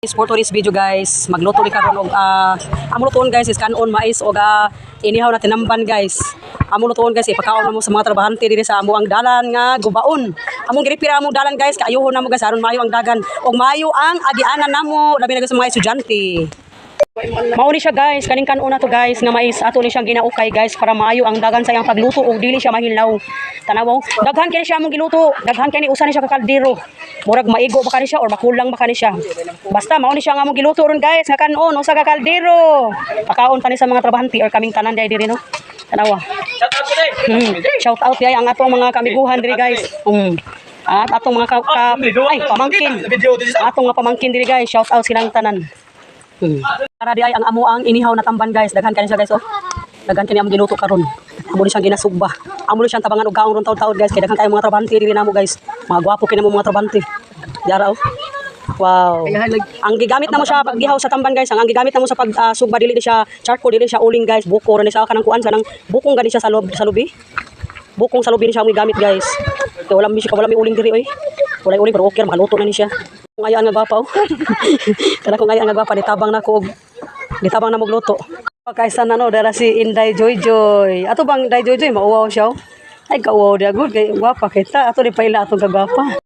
For today's video guys, magluto ni karon og amo lutoon guys is kanon mais og inihaw na tinamban guys. Amo lutoon guys ipakaon namo sa mga trabahante diri sa amo ang dalan nga gubaon. Among giripira among dalan guys kaayuhon namo guys aron maayo ang dagan og maayo ang agianan namo labi na sa mga estudyante. Mao ni siya guys, kaning kanon na to guys nga mais ato ni siyang ginaukay guys para maayo ang dagan sa iyang pagluto og dili siya mahilaw. Tanaw, daghan kini siya among giluto, daghan kini usa ni siya ka kaldero. Murag maigo ba kani siya or makulang ba kani siya. Basta mao ni siya nga among giluto ron guys, nga kanon usa ka kaldero. Pakaon pa ni sa mga trabahante or kaming tanan diri no. Tanaw. Shout out ay ang atong mga kamiguhan diri guys. At atong mga pamangkin. Atong mga pamangkin diri guys, shout out silang tanan. Para di ay ang amo ang inihaw na tamban guys, daghan kani siya guys oh. Daghan kani among giluto karon. Amo ni siyang ginasugba. Amo ni siyang tabangan og kaon ron taud-taud guys, kay daghan kay mga trabahante diri namo guys. Mga gwapo kini mga trabahante. Yara oh. Wow. Ang gigamit namo siya pag gihaw sa tamban guys, ang gigamit namo sa pag sugba dili siya charcoal, dili siya uling guys, buko ra ni siya kanang kuan kanang bukong gani siya sa lubi. Bukong sa lubi ni siya ang gigamit guys. Kay wala mi uling diri oy. Wala uling pero okay makaluto na ni siya. Kung ayan nga gwapo. Kana kung ayan nga gwapo ditabang nako og ditabang na magluto. Kaysa na no dara si Inday Joy Joy. Ato bang Inday Joy Joy mauwaw siya. Ay kauwaw dia good kay gwapa kita ato di paila atong kagwapa.